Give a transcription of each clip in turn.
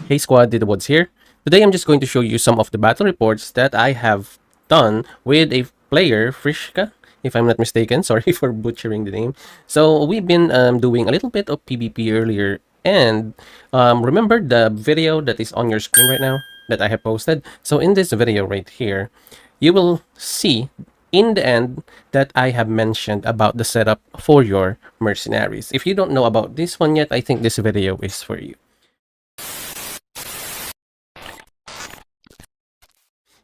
Hey squad, TITOBODS here. Today I'm just going to show you some of the battle reports that I have done with a player, Frishka, if I'm not mistaken. Sorry for butchering the name. So we've been doing a little bit of PvP earlier, and remember the video that is on your screen right now that I have posted? So in this video right here, you will see in the end that I have mentioned about the setup for your mercenaries. If you don't know about this one yet, I think this video is for you.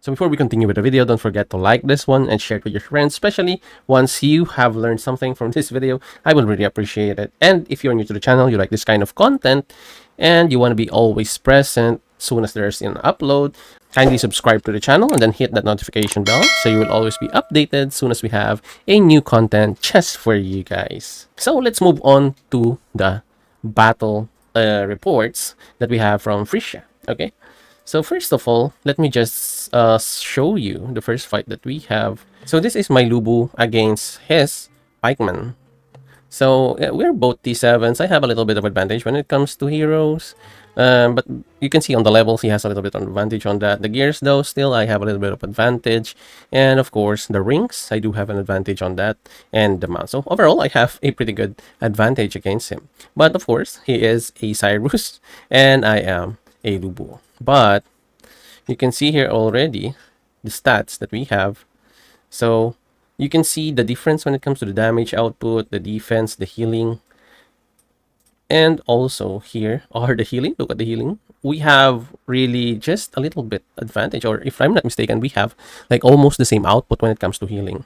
So before we continue with the video, don't forget to like this one and share it with your friends, especially once you have learned something from this video. I will really appreciate it. And if you're new to the channel, you like this kind of content, and you want to be always present soon as there's an upload, kindly subscribe to the channel and then hit that notification bell so you will always be updated soon as we have a new content just for you guys. So let's move on to the battle reports that we have from Frisia. Okay. So first of all, let me just show you the first fight that we have. So this is my Lu Bu against his pikeman. So we're both T7s. I have a little bit of advantage when it comes to heroes. But you can see on the levels, he has a little bit of advantage on that. The gears though, still I have a little bit of advantage. And of course, the rings, I do have an advantage on that. And the mount. So overall, I have a pretty good advantage against him. But of course, he is a Cyrus and I am a Lu Bu. But you can see here already the stats that we have. So you can see the difference when it comes to the damage output, the defense, the healing. And also here are the healing. Look at the healing. We have really just a little bit advantage, or if I'm not mistaken, we have like almost the same output when it comes to healing.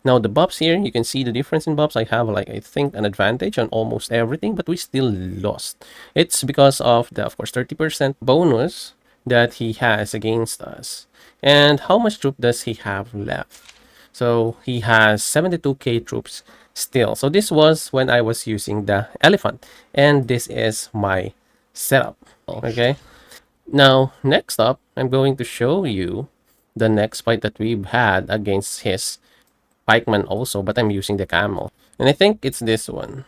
Now the buffs here, you can see the difference in buffs. I have like, I think, an advantage on almost everything, but we still lost. It's because of the, of course, 30% bonus that he has against us. And how much troop does he have left? So he has 72k troops still. So this was when I was using the elephant, and this is my setup. Okay. Now, next up, I'm going to show you the next fight that we've had against his pikeman also, but I'm using the camel. And I think it's this one.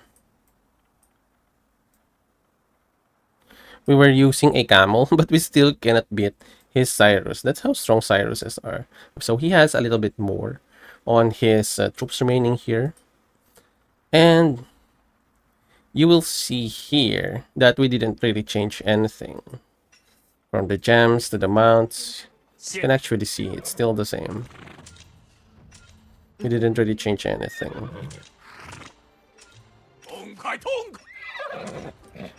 We were using a camel, but we still cannot beat his Cyrus. That's how strong Cyruses are. So he has a little bit more on his troops remaining here. And you will see here that we didn't really change anything. From the gems to the mounts, you can actually see it's still the same. We didn't really change anything.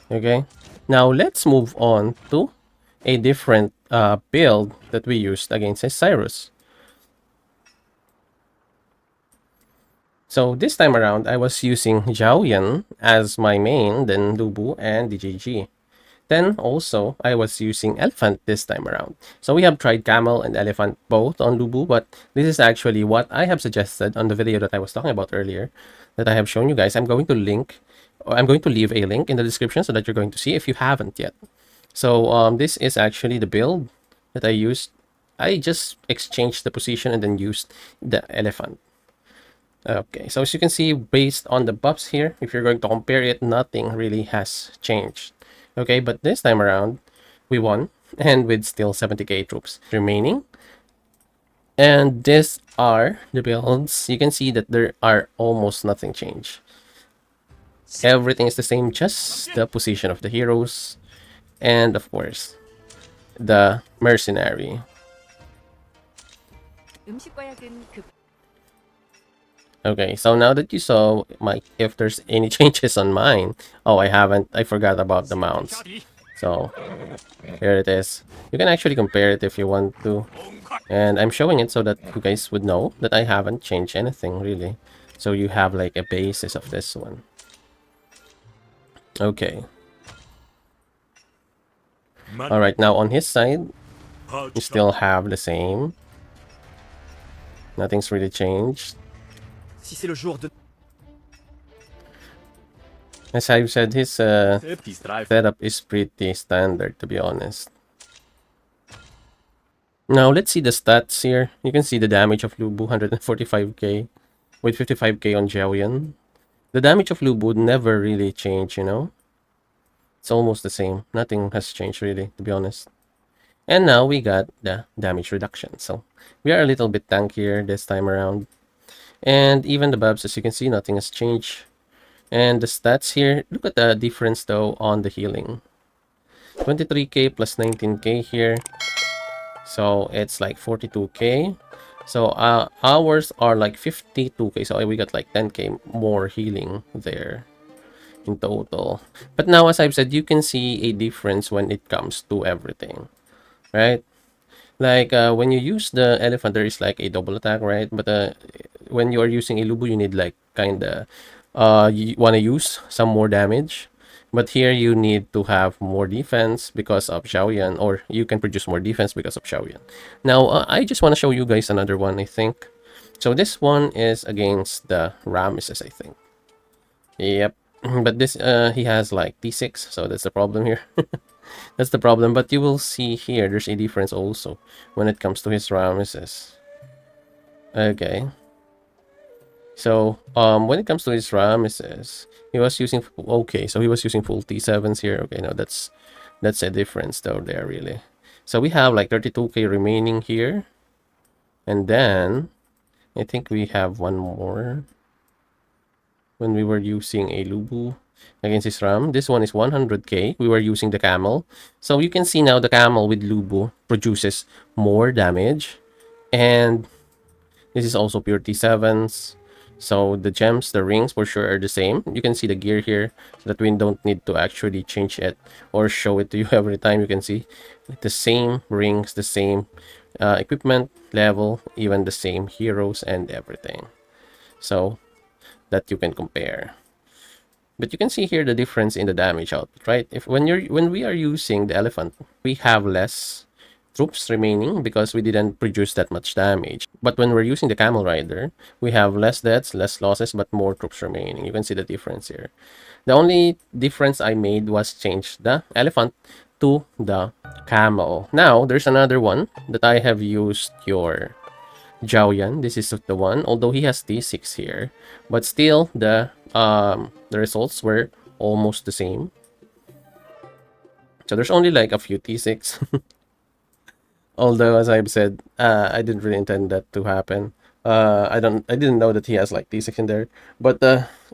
Okay, now let's move on to a different build that we used against his Cyrus. So this time around, I was using Zhao Yun as my main, then Lu Bu and DJG. Then also, I was using Elephant this time around. So we have tried Camel and Elephant both on Lu Bu, but this is actually what I have suggested on the video that I was talking about earlier, that I have shown you guys. I'm going to leave a link in the description so that you're going to see if you haven't yet. So this is actually the build that I used. I just exchanged the position and then used the Elephant. Okay, so as you can see, based on the buffs here, if you're going to compare it, nothing really has changed. Okay, but this time around, we won, and with still 70k troops remaining. And these are the builds. You can see that there are almost nothing changed. Everything is the same, just the position of the heroes, and of course, the mercenary. Okay, so now that you saw if there's any changes on mine, oh, I forgot about the mounts. So here it is. You can actually compare it if you want to, and I'm showing it so that you guys would know that I haven't changed anything really. So you have like a basis of this one. Okay. All right, now on his side, you still have the same. Nothing's really changed. As I've said, his setup is pretty standard, to be honest. Now, let's see the stats here. You can see the damage of Lu Bu, 145k, with 55k on Zhao Yun. The damage of Lu Bu never really changed, you know? It's almost the same. Nothing has changed really, to be honest. And now we got the damage reduction. So we are a little bit tankier this time around. And even the buffs, as you can see, nothing has changed. And the stats here, look at the difference though on the healing. 23k plus 19k here. So it's like 42k. So ours are like 52k. So we got like 10k more healing there in total. But now, as I've said, you can see a difference when it comes to everything, right? Like when you use the elephant, there is like a double attack, right? But when you are using a Lu Bu, you need like kind of you want to use some more damage. But here you need to have more defense because of Xiaoyan, or you can produce more defense because of Xiaoyan. Now, I just want to show you guys another one, I think. So this one is against the Ramesses, I think. Yep. But this he has like T6, so that's the problem here. That's the problem. But you will see here, there's a difference also when it comes to his Ramesses. Okay. So, when it comes to his Ramesses, he was using, okay, so he was using full T7s here. Okay, now that's a difference though there really. So we have like 32k remaining here. And then I think we have one more when we were using a Lu Bu against his Ram. This one is 100k. We were using the camel. So you can see now the camel with Lu Bu produces more damage. And this is also pure T7s. So the gems, the rings for sure are the same. You can see the gear here so that we don't need to actually change it or show it to you every time. You can see the same rings, the same equipment level, even the same heroes and everything. So that you can compare. But you can see here the difference in the damage output, right? If when we are using the elephant, we have less troops remaining because we didn't produce that much damage. But when we're using the camel rider, we have less deaths, less losses, but more troops remaining. You can see the difference here. The only difference I made was change the elephant to the camel. Now, there's another one that I have used your Zhao Yun. This is the one, although he has T6 here, but still the results were almost the same. So there's only like a few T6. Although, as I've said, I didn't really intend that to happen. I didn't know that he has like T6 in there. But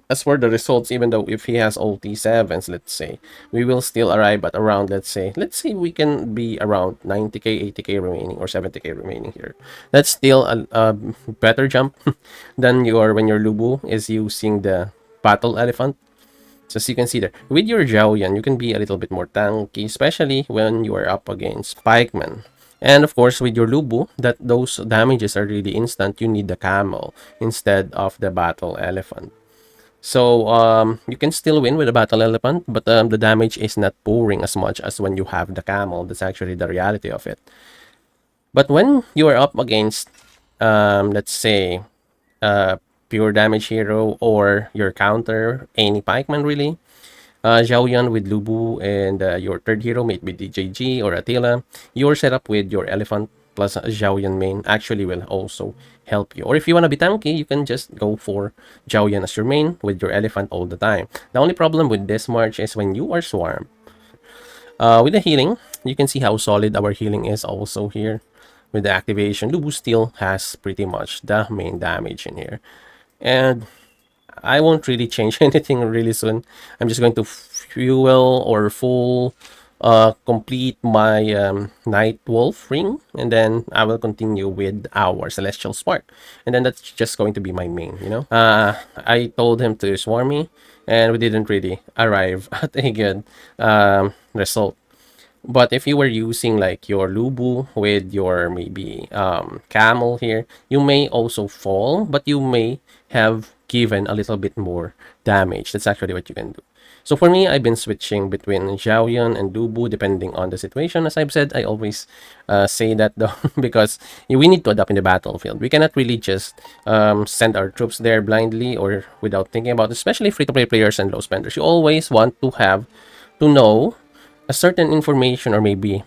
as for the results, even though if he has all T7s, let's say, we will still arrive at around, let's say we can be around 90k, 80k remaining, or 70k remaining here. That's still a better jump than when your Lu Bu is using the battle elephant. So as you can see there, with your Zhaoyan, you can be a little bit more tanky, especially when you are up against pikemen. And of course, with your Lu Bu, that those damages are really instant, you need the camel instead of the battle elephant. So you can still win with the battle elephant, but the damage is not pouring as much as when you have the camel. That's actually the reality of it. But when you are up against, let's say, pure damage hero or your counter, any pikeman really, Xiaoyan with Lu Bu, and your third hero, may it be DJG or Attila, your setup with your elephant plus Xiaoyan main actually will also help you. Or if you want to be tanky, you can just go for Xiaoyan as your main with your elephant all the time. The only problem with this march is when you are swarm. With the healing, you can see how solid our healing is also here. With the activation, Lu Bu still has pretty much the main damage in here. And I won't really change anything really soon. I'm just going to fuel or full complete my Night Wolf ring, and then I will continue with our Celestial Spark. And then that's just going to be my main, you know. I told him to swarm me, and we didn't really arrive at a good result. But if you were using like your Lu Bu with your maybe camel here, you may also fall, but you may have given a little bit more damage. That's actually what you can do. So for me, I've been switching between Xiaoyan and Lu Bu depending on the situation. As I've said, I always say that though because we need to adapt in the battlefield. We cannot really just send our troops there blindly or without thinking about it, especially free-to-play players and low spenders. You always want to have to know a certain information, or maybe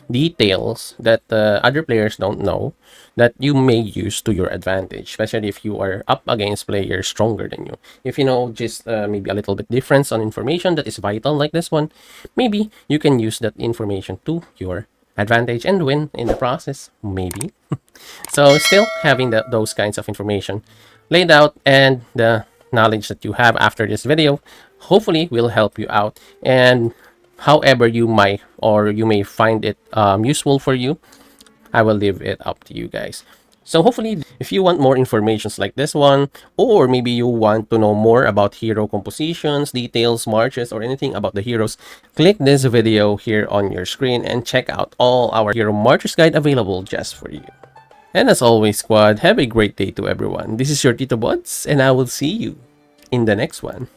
details that other players don't know that you may use to your advantage, especially if you are up against players stronger than you. If you know just maybe a little bit difference on information that is vital like this one, maybe you can use that information to your advantage and win in the process, maybe. So still having those kinds of information laid out and the knowledge that you have after this video hopefully will help you out. And however you might or you may find it useful for you, I will leave it up to you guys. So hopefully, if you want more informations like this one, or maybe you want to know more about hero compositions, details, marches, or anything about the heroes, click this video here on your screen and check out all our hero marches guide available just for you. And as always, squad, have a great day to everyone. This is your TITOBODS, and I will see you in the next one.